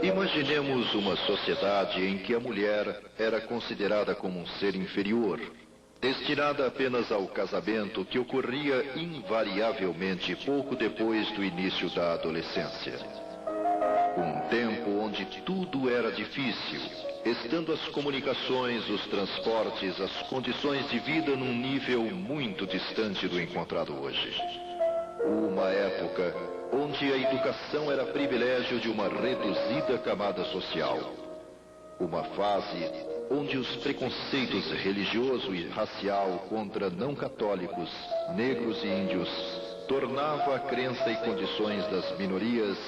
Imaginemos uma sociedade em que a mulher era considerada como um ser inferior, destinada apenas ao casamento que ocorria invariavelmente pouco depois do início da adolescência. Um tempo onde tudo era difícil, estando as comunicações, os transportes, as condições de vida num nível muito distante do encontrado hoje. Uma época onde a educação era privilégio de uma reduzida camada social. Uma fase onde os preconceitos religioso e racial contra não católicos, negros e índios tornava a crença e condições das minorias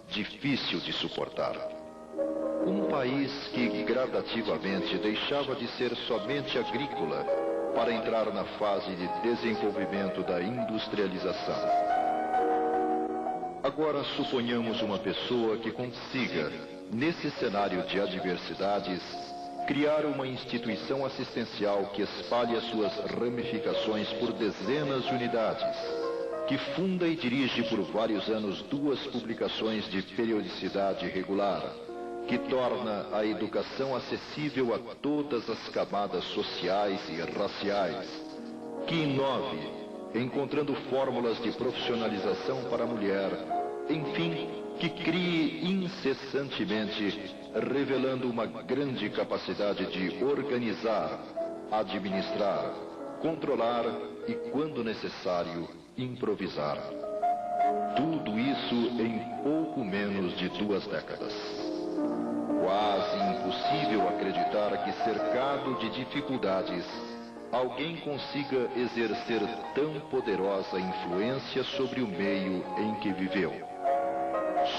difícil de suportar. Um país que gradativamente deixava de ser somente agrícola para entrar na fase de desenvolvimento da industrialização. Agora suponhamos uma pessoa que consiga, nesse cenário de adversidades, criar uma instituição assistencial que espalhe as suas ramificações por dezenas de unidades, que funda e dirige por vários anos 2 publicações de periodicidade regular, que torna a educação acessível a todas as camadas sociais e raciais, que inove, encontrando fórmulas de profissionalização para a mulher, enfim, que crie incessantemente, revelando uma grande capacidade de organizar, administrar, controlar e, quando necessário, improvisar. Tudo isso em pouco menos de 2 décadas. Quase impossível acreditar que, cercado de dificuldades, alguém consiga exercer tão poderosa influência sobre o meio em que viveu.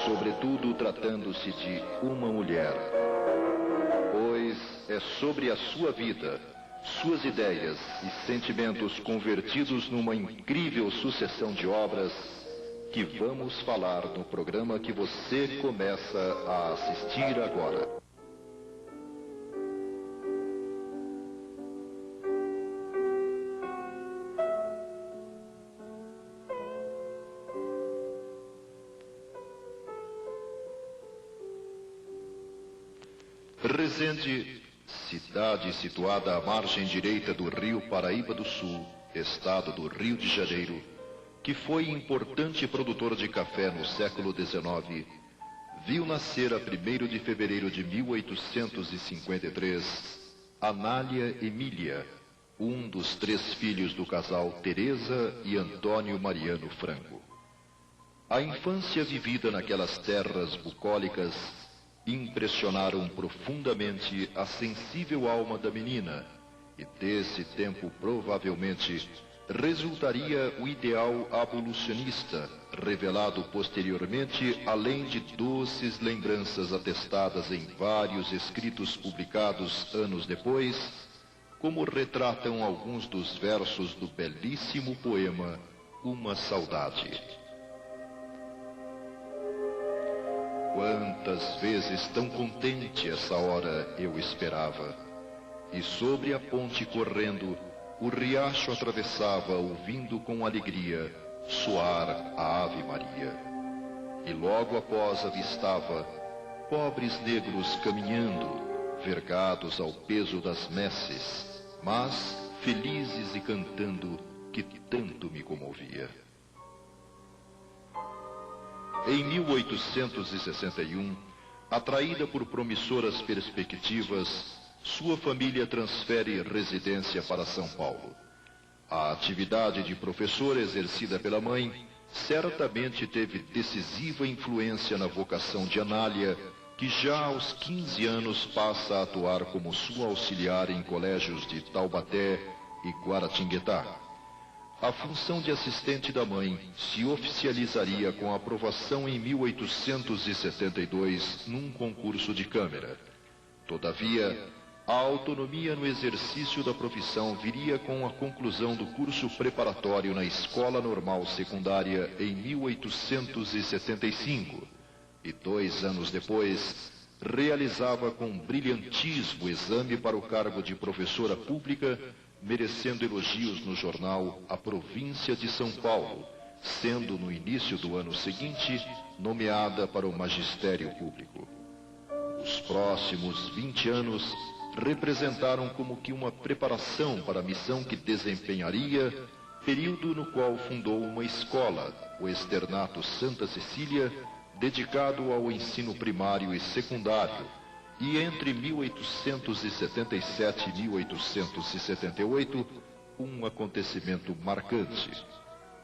Sobretudo tratando-se de uma mulher. Pois é sobre a sua vida, suas ideias e sentimentos convertidos numa incrível sucessão de obras que vamos falar no programa que você começa a assistir agora. Resende, cidade situada à margem direita do rio Paraíba do Sul, estado do Rio de Janeiro, que foi importante produtor de café no século XIX, viu nascer a 1º de fevereiro de 1853 Anália Emília, um dos 3 filhos do casal Teresa e Antônio Mariano Franco. A infância vivida naquelas terras bucólicas impressionaram profundamente a sensível alma da menina, e desse tempo provavelmente resultaria o ideal abolicionista, revelado posteriormente, além de doces lembranças atestadas em vários escritos publicados anos depois, como retratam alguns dos versos do belíssimo poema Uma Saudade. Quantas vezes tão contente essa hora eu esperava, e sobre a ponte correndo, o riacho atravessava, ouvindo com alegria soar a Ave Maria. E logo após avistava pobres negros caminhando, vergados ao peso das messes, mas felizes e cantando, que tanto me comovia. Em 1861, atraída por promissoras perspectivas, sua família transfere residência para São Paulo. A atividade de professor exercida pela mãe certamente teve decisiva influência na vocação de Anália, que já aos 15 anos passa a atuar como sua auxiliar em colégios de Taubaté e Guaratinguetá. A função de assistente da mãe se oficializaria com a aprovação em 1872 num concurso de câmara. Todavia, a autonomia no exercício da profissão viria com a conclusão do curso preparatório na Escola Normal Secundária em 1875, e 2 anos depois realizava com brilhantismo o exame para o cargo de professora pública, merecendo elogios no jornal A Província de São Paulo, sendo no início do ano seguinte nomeada para o magistério público. Os próximos 20 anos representaram como que uma preparação para a missão que desempenharia, período no qual fundou uma escola, o Externato Santa Cecília, dedicado ao ensino primário e secundário, e entre 1877 e 1878, um acontecimento marcante: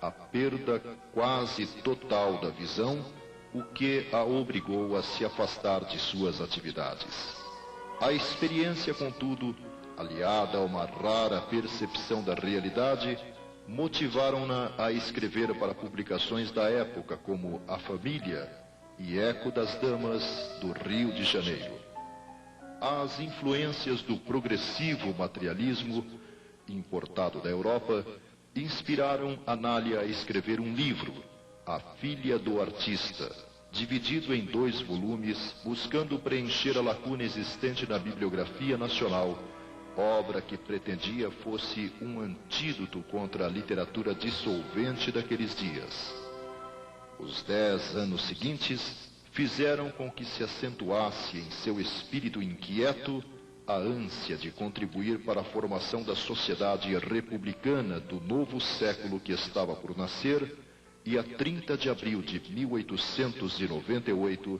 a perda quase total da visão, o que a obrigou a se afastar de suas atividades. A experiência, contudo, aliada a uma rara percepção da realidade, motivaram-na a escrever para publicações da época como A Família e Eco das Damas do Rio de Janeiro. As influências do progressivo materialismo, importado da Europa, inspiraram Anália a escrever um livro, A Filha do Artista, dividido em 2 volumes, buscando preencher a lacuna existente na bibliografia nacional, obra que pretendia fosse um antídoto contra a literatura dissolvente daqueles dias. Os 10 anos seguintes fizeram com que se acentuasse em seu espírito inquieto a ânsia de contribuir para a formação da sociedade republicana do novo século que estava por nascer, e a 30 de abril de 1898,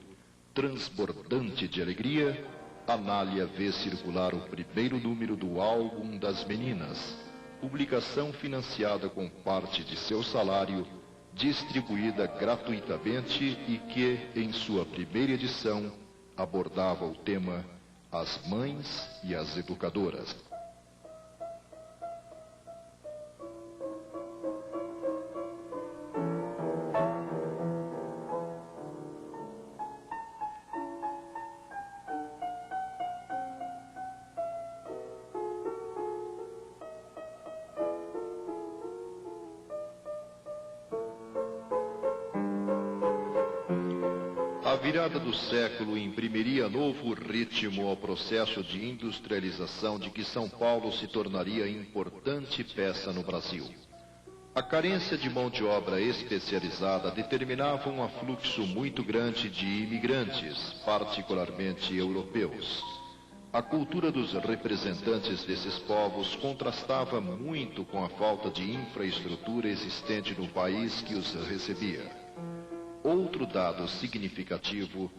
transbordante de alegria, Anália vê circular o primeiro número do Álbum das Meninas, publicação financiada com parte de seu salário, distribuída gratuitamente e que, em sua primeira edição, abordava o tema As Mães e as Educadoras. A virada do século imprimiria novo ritmo ao processo de industrialização de que São Paulo se tornaria importante peça no Brasil. A carência de mão de obra especializada determinava um afluxo muito grande de imigrantes, particularmente europeus. A cultura dos representantes desses povos contrastava muito com a falta de infraestrutura existente no país que os recebia. Outro dado significativo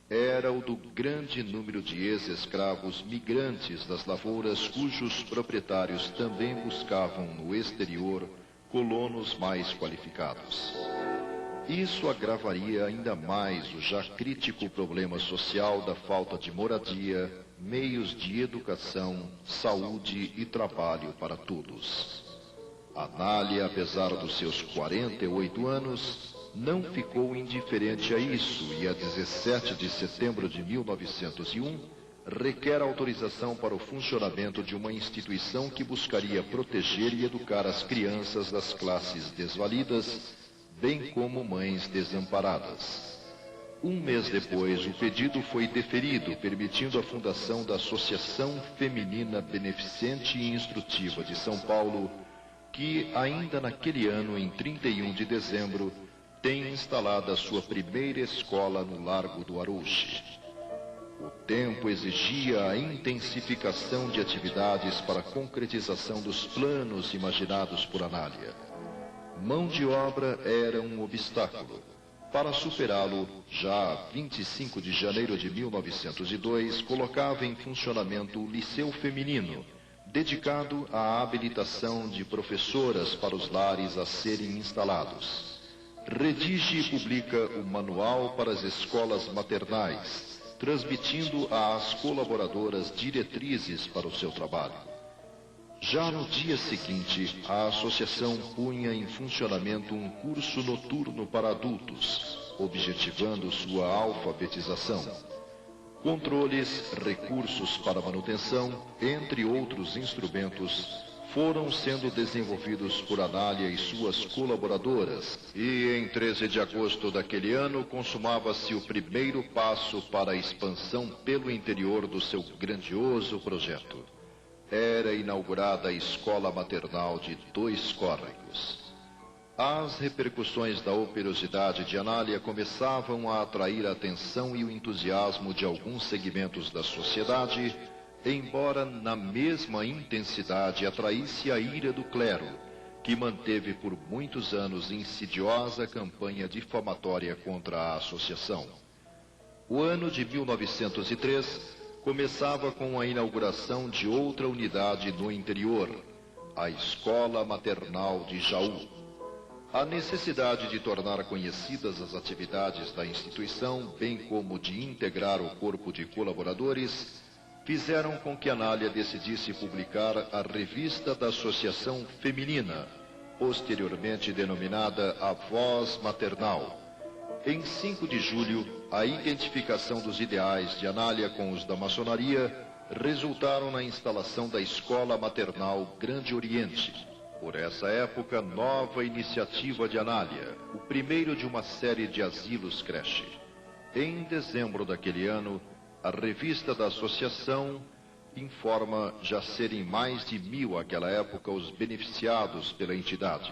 era o do grande número de ex-escravos migrantes das lavouras cujos proprietários também buscavam no exterior colonos mais qualificados. Isso agravaria ainda mais o já crítico problema social da falta de moradia, meios de educação, saúde e trabalho para todos. Anália, apesar dos seus 48 anos, não ficou indiferente a isso e, a 17 de setembro de 1901, requer autorização para o funcionamento de uma instituição que buscaria proteger e educar as crianças das classes desvalidas, bem como mães desamparadas. Um mês depois, o pedido foi deferido, permitindo a fundação da Associação Feminina Beneficente e Instrutiva de São Paulo, que, ainda naquele ano, em 31 de dezembro, tem instalada a sua primeira escola no Largo do Arouche. O tempo exigia a intensificação de atividades para a concretização dos planos imaginados por Anália. Mão de obra era um obstáculo. Para superá-lo, já 25 de janeiro de 1902, colocava em funcionamento o Liceu Feminino, dedicado à habilitação de professoras para os lares a serem instalados. Redige e publica o Manual para as Escolas Maternais, transmitindo às colaboradoras diretrizes para o seu trabalho. Já no dia seguinte, a associação punha em funcionamento um curso noturno para adultos, objetivando sua alfabetização. Controles, recursos para manutenção, entre outros instrumentos, foram sendo desenvolvidos por Anália e suas colaboradoras, e em 13 de agosto daquele ano consumava-se o primeiro passo para a expansão pelo interior do seu grandioso projeto. Era inaugurada a escola maternal de 2 Córregos. As repercussões da operosidade de Anália começavam a atrair a atenção e o entusiasmo de alguns segmentos da sociedade, embora na mesma intensidade atraísse a ira do clero, que manteve por muitos anos insidiosa campanha difamatória contra a associação. O ano de 1903 começava com a inauguração de outra unidade no interior, a Escola Maternal de Jaú. A necessidade de tornar conhecidas as atividades da instituição, bem como de integrar o corpo de colaboradores, fizeram com que Anália decidisse publicar a Revista da Associação Feminina, posteriormente denominada A Voz Maternal. Em 5 de julho, a identificação dos ideais de Anália com os da maçonaria resultaram na instalação da Escola Maternal Grande Oriente. Por essa época, nova iniciativa de Anália, o primeiro de uma série de asilos creche. Em dezembro daquele ano, a revista da associação informa já serem mais de 1.000 àquela época os beneficiados pela entidade.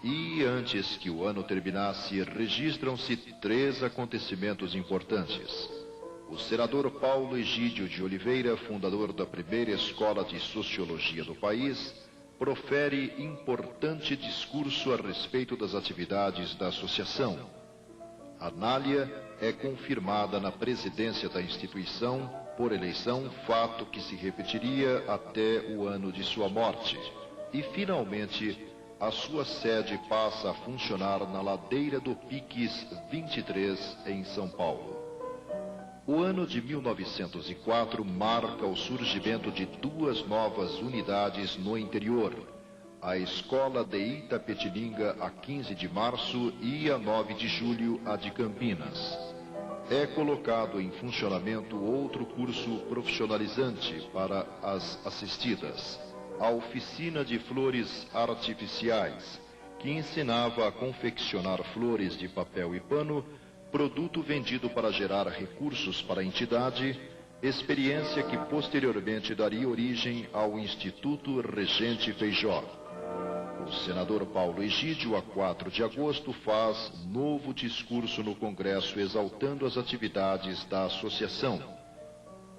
E antes que o ano terminasse, registram-se 3 acontecimentos importantes. O senador Paulo Egídio de Oliveira, fundador da primeira escola de sociologia do país, profere importante discurso a respeito das atividades da associação. Anália é confirmada na presidência da instituição por eleição, fato que se repetiria até o ano de sua morte. E, finalmente, a sua sede passa a funcionar na ladeira do Piques 23, em São Paulo. O ano de 1904 marca o surgimento de 2 novas unidades no interior, a Escola de Itapetininga, a 15 de março, e a 9 de julho, a de Campinas. É colocado em funcionamento outro curso profissionalizante para as assistidas, a Oficina de Flores Artificiais, que ensinava a confeccionar flores de papel e pano, produto vendido para gerar recursos para a entidade, experiência que posteriormente daria origem ao Instituto Regente Feijó. O senador Paulo Egídio, a 4 de agosto, faz novo discurso no Congresso exaltando as atividades da associação.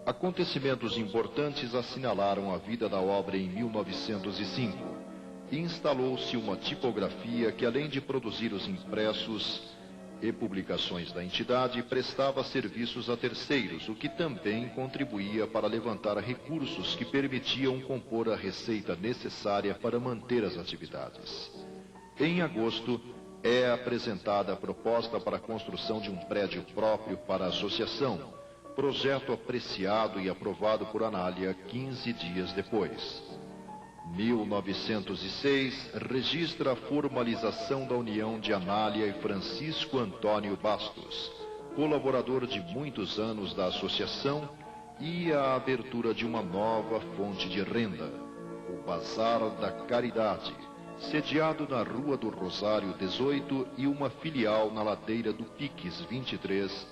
Acontecimentos importantes assinalaram a vida da obra em 1905. Instalou-se uma tipografia que, além de produzir os impressos e publicações da entidade, prestava serviços a terceiros, o que também contribuía para levantar recursos que permitiam compor a receita necessária para manter as atividades. Em agosto, é apresentada a proposta para a construção de um prédio próprio para a associação, projeto apreciado e aprovado por Anália 15 dias depois. 1906 registra a formalização da união de Anália e Francisco Antônio Bastos, colaborador de muitos anos da associação, e a abertura de uma nova fonte de renda, o Bazar da Caridade, sediado na Rua do Rosário 18 e uma filial na ladeira do Piques 23,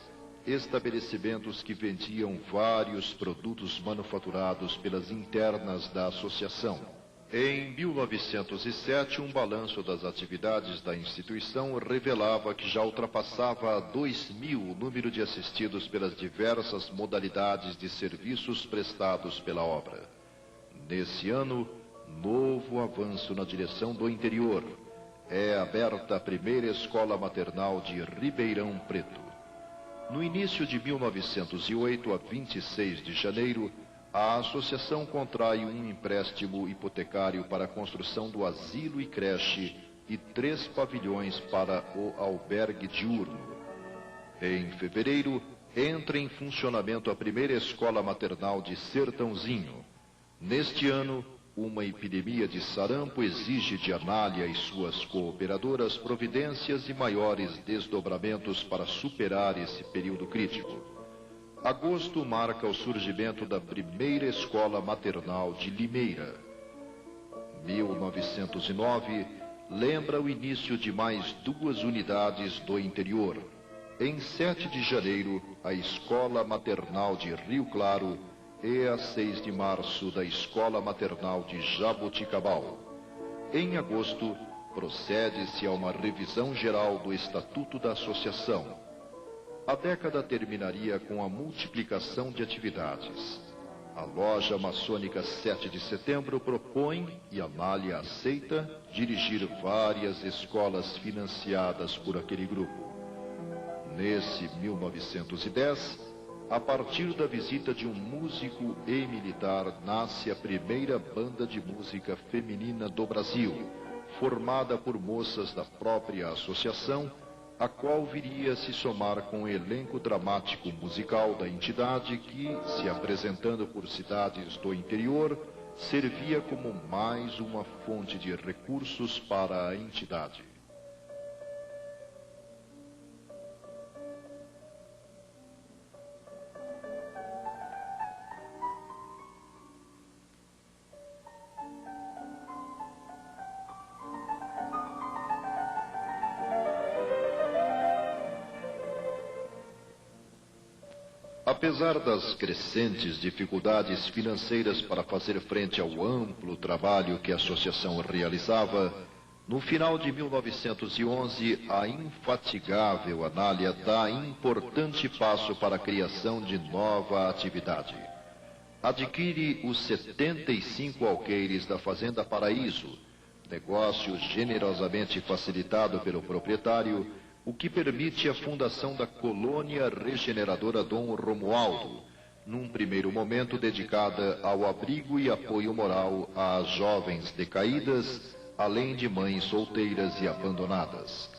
estabelecimentos que vendiam vários produtos manufaturados pelas internas da associação. Em 1907, um balanço das atividades da instituição revelava que já ultrapassava 2.000 o número de assistidos pelas diversas modalidades de serviços prestados pela obra. Nesse ano, novo avanço na direção do interior. É aberta a primeira escola maternal de Ribeirão Preto. No início de 1908, a 26 de janeiro, a associação contrai um empréstimo hipotecário para a construção do asilo e creche e 3 pavilhões para o albergue diurno. Em fevereiro, entra em funcionamento a primeira escola maternal de Sertãozinho. Neste ano, uma epidemia de sarampo exige de Anália e suas cooperadoras providências e maiores desdobramentos para superar esse período crítico. Agosto marca o surgimento da primeira escola maternal de Limeira. 1909 lembra o início de mais 2 unidades do interior. Em 7 de janeiro, a Escola Maternal de Rio Claro e a 6 de março da Escola Maternal de Jaboticabal. Em agosto, procede-se a uma revisão geral do Estatuto da Associação. A década terminaria com a multiplicação de atividades. A loja maçônica 7 de setembro propõe, e Anália aceita, dirigir várias escolas financiadas por aquele grupo. Nesse 1910, a partir da visita de um músico e militar, nasce a primeira banda de música feminina do Brasil, formada por moças da própria associação, a qual viria a se somar com o elenco dramático musical da entidade que, se apresentando por cidades do interior, servia como mais uma fonte de recursos para a entidade. Apesar das crescentes dificuldades financeiras para fazer frente ao amplo trabalho que a associação realizava, no final de 1911, a infatigável Anália dá importante passo para a criação de nova atividade. Adquire os 75 alqueires da Fazenda Paraíso, negócio generosamente facilitado pelo proprietário, o que permite a fundação da Colônia Regeneradora Dom Romualdo, num primeiro momento dedicada ao abrigo e apoio moral às jovens decaídas, além de mães solteiras e abandonadas.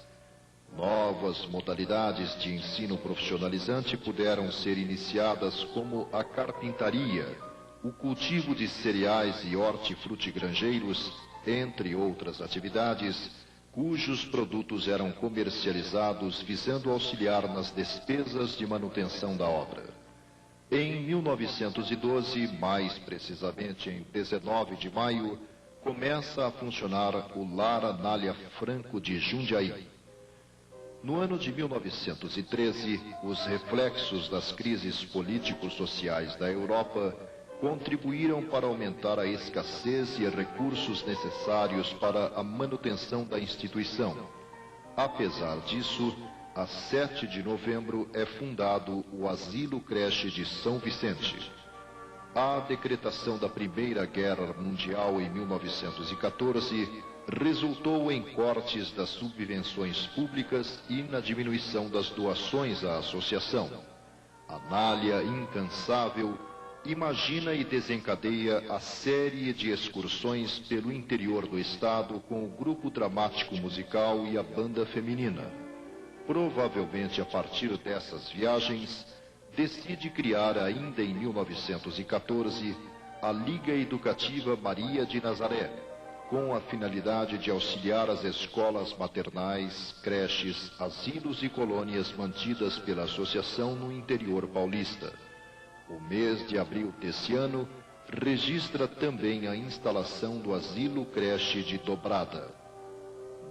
Novas modalidades de ensino profissionalizante puderam ser iniciadas, como a carpintaria, o cultivo de cereais e hortifrutigranjeiros, entre outras atividades, cujos produtos eram comercializados visando auxiliar nas despesas de manutenção da obra. Em 1912, mais precisamente em 19 de maio, começa a funcionar o Lar Anália Franco de Jundiaí. No ano de 1913, os reflexos das crises político-sociais da Europa contribuíram para aumentar a escassez e recursos necessários para a manutenção da instituição. Apesar disso, a 7 de novembro é fundado o Asilo Creche de São Vicente. A decretação da Primeira Guerra Mundial em 1914 resultou em cortes das subvenções públicas e na diminuição das doações à associação. Anália, incansável, imagina e desencadeia a série de excursões pelo interior do estado com o grupo dramático musical e a banda feminina. Provavelmente a partir dessas viagens, decide criar ainda em 1914 a Liga Educativa Maria de Nazaré, com a finalidade de auxiliar as escolas maternais, creches, asilos e colônias mantidas pela associação no interior paulista. O mês de abril desse ano registra também a instalação do Asilo Creche de Dobrada.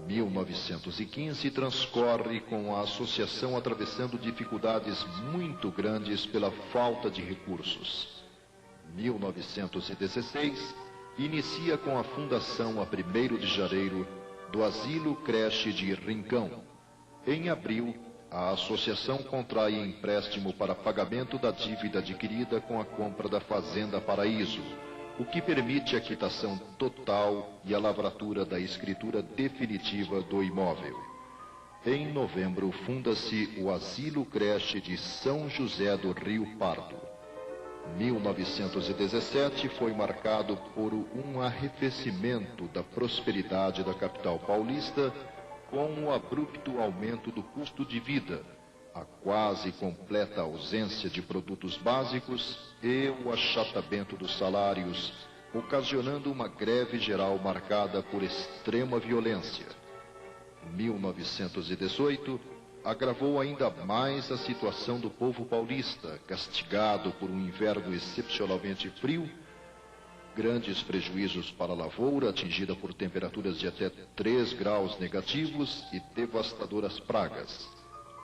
1915 transcorre com a associação atravessando dificuldades muito grandes pela falta de recursos. 1916 inicia com a fundação, a 1º de janeiro, do Asilo Creche de Rincão. Em abril, a associação contrai empréstimo para pagamento da dívida adquirida com a compra da Fazenda Paraíso, o que permite a quitação total e a lavratura da escritura definitiva do imóvel. Em novembro, funda-se o Asilo Creche de São José do Rio Pardo. 1917 foi marcado por um arrefecimento da prosperidade da capital paulista, com o abrupto aumento do custo de vida, a quase completa ausência de produtos básicos e o achatamento dos salários, ocasionando uma greve geral marcada por extrema violência. 1918 agravou ainda mais a situação do povo paulista, castigado por um inverno excepcionalmente frio, grandes prejuízos para a lavoura, atingida por temperaturas de até 3 graus negativos e devastadoras pragas.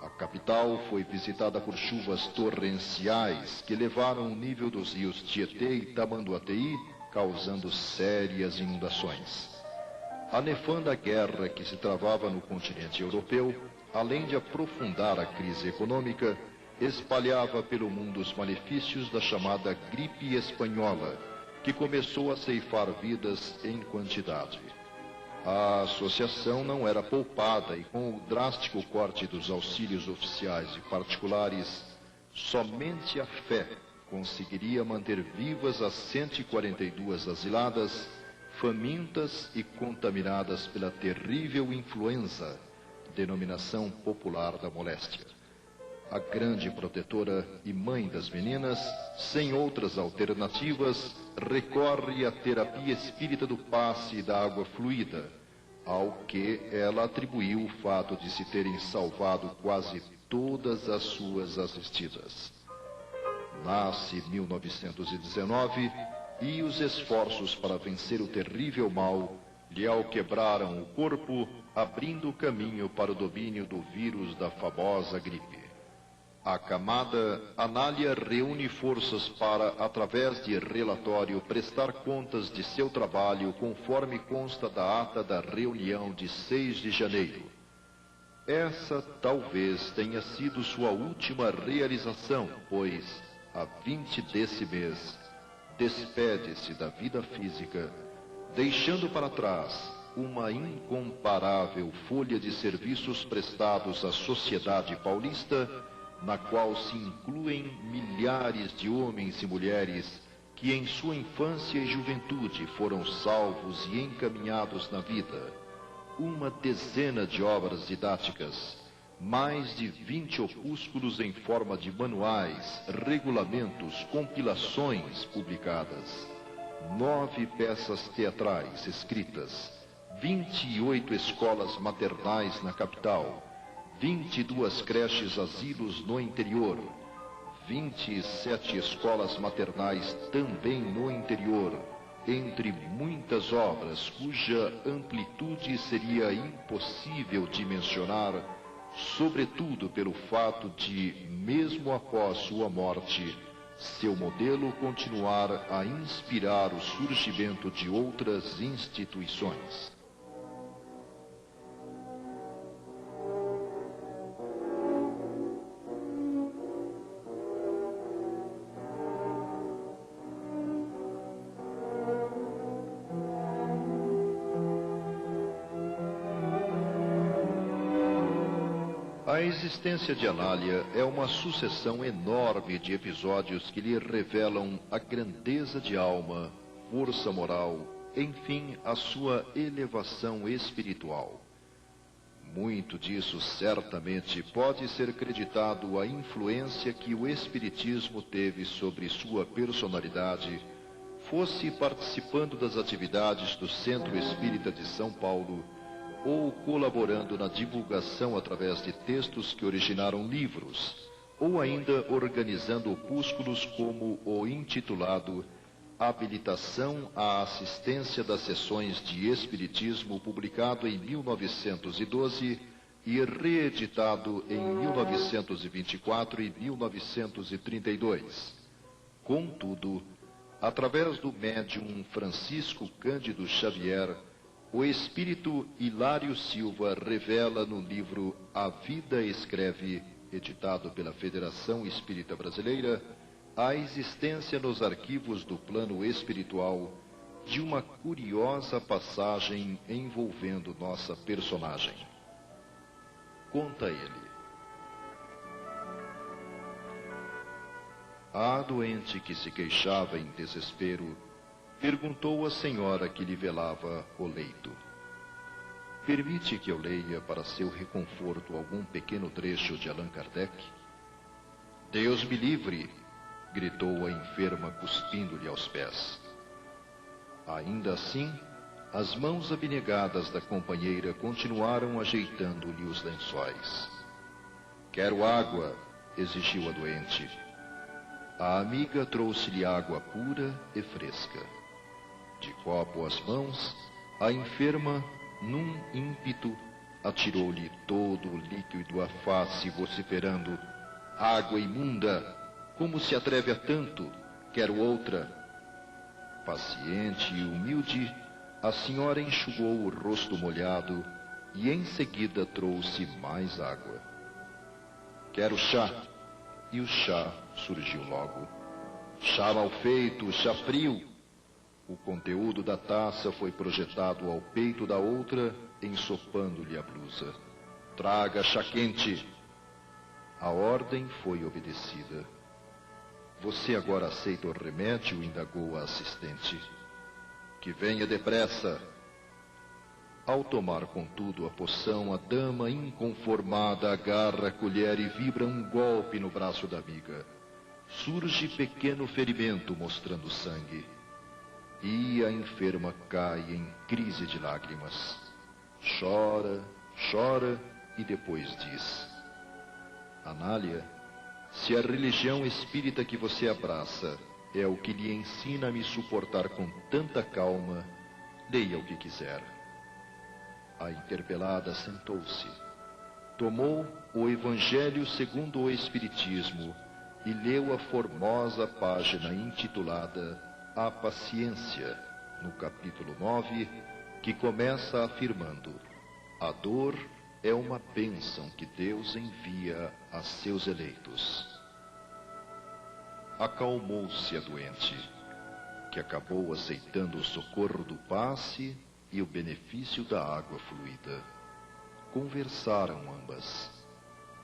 A capital foi visitada por chuvas torrenciais que levaram o nível dos rios Tietê e Tamanduateí, causando sérias inundações. A nefanda guerra que se travava no continente europeu, além de aprofundar a crise econômica, espalhava pelo mundo os malefícios da chamada gripe espanhola, que começou a ceifar vidas em quantidade. A associação não era poupada e, com o drástico corte dos auxílios oficiais e particulares, somente a fé conseguiria manter vivas as 142 asiladas, famintas e contaminadas pela terrível influenza, denominação popular da moléstia. A grande protetora e mãe das meninas, sem outras alternativas, recorre à terapia espírita do passe e da água fluida, ao que ela atribuiu o fato de se terem salvado quase todas as suas assistidas. Nasce 1919 e os esforços para vencer o terrível mal lhe alquebraram o corpo, abrindo caminho para o domínio do vírus da famosa gripe. Acamada, Anália reúne forças para, através de relatório, prestar contas de seu trabalho conforme consta da ata da reunião de 6 de janeiro. Essa talvez tenha sido sua última realização, pois, a 20 desse mês, despede-se da vida física, deixando para trás uma incomparável folha de serviços prestados à sociedade paulista, na qual se incluem milhares de homens e mulheres que em sua infância e juventude foram salvos e encaminhados na vida, uma dezena de obras didáticas, mais de 20 opúsculos em forma de manuais, regulamentos, compilações publicadas, 9 peças teatrais escritas, 28 escolas maternais na capital, 22 creches asilos no interior, 27 escolas maternais também no interior, entre muitas obras cuja amplitude seria impossível de mencionar, sobretudo pelo fato de, mesmo após sua morte, seu modelo continuar a inspirar o surgimento de outras instituições. A existência de Anália é uma sucessão enorme de episódios que lhe revelam a grandeza de alma, força moral, enfim, a sua elevação espiritual. Muito disso certamente pode ser creditado à influência que o Espiritismo teve sobre sua personalidade, fosse participando das atividades do Centro Espírita de São Paulo, ou colaborando na divulgação através de textos que originaram livros, ou ainda organizando opúsculos como o intitulado Habilitação à Assistência das Sessões de Espiritismo, publicado em 1912 e reeditado em 1924 e 1932. Contudo, através do médium Francisco Cândido Xavier, o espírito Hilário Silva revela no livro A Vida Escreve, editado pela Federação Espírita Brasileira, a existência nos arquivos do plano espiritual de uma curiosa passagem envolvendo nossa personagem. Conta ele. A doente que se queixava em desespero perguntou à senhora que lhe velava o leito: permite que eu leia para seu reconforto algum pequeno trecho de Allan Kardec? Deus me livre! Gritou a enferma, cuspindo-lhe aos pés. Ainda assim, as mãos abnegadas da companheira continuaram ajeitando-lhe os lençóis. Quero água! Exigiu a doente. A amiga trouxe-lhe água pura e fresca. De copo às mãos, a enferma, num ímpeto, atirou-lhe todo o líquido à face, vociferando: água imunda! Como se atreve a tanto? Quero outra. Paciente e humilde, A senhora enxugou o rosto molhado e em seguida trouxe mais água. Quero chá. E o chá surgiu logo. Chá mal feito, chá frio. O conteúdo da taça foi projetado ao peito da outra, ensopando-lhe a blusa. Traga chá quente. A ordem foi obedecida. Você agora aceita o remédio? Indagou a assistente. Que venha depressa. Ao tomar, contudo, a poção, a dama inconformada agarra a colher e vibra um golpe no braço da amiga. Surge pequeno ferimento mostrando sangue. E a enferma cai em crise de lágrimas. Chora, chora e depois diz: Anália, se a religião espírita que você abraça é o que lhe ensina a me suportar com tanta calma, leia o que quiser. A interpelada sentou-se, tomou o Evangelho segundo o Espiritismo e leu a formosa página intitulada A Paciência, no capítulo 9, que começa afirmando: a dor é uma bênção que Deus envia a seus eleitos. Acalmou-se a doente, que acabou aceitando o socorro do passe e o benefício da água fluida. Conversaram ambas.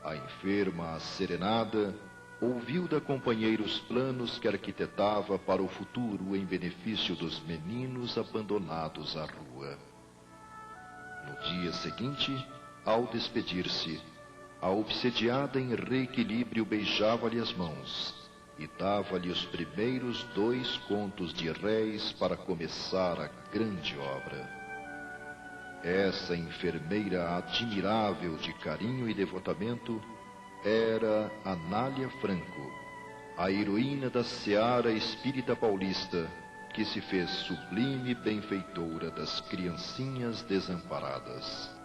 A enferma, asserenada, ouviu da companheira os planos que arquitetava para o futuro em benefício dos meninos abandonados à rua. No dia seguinte, ao despedir-se, a obsediada em reequilíbrio beijava-lhe as mãos e dava-lhe os primeiros 2 contos de réis para começar a grande obra. Essa enfermeira admirável de carinho e devotamento era Anália Franco, a heroína da seara espírita paulista, que se fez sublime benfeitora das criancinhas desamparadas.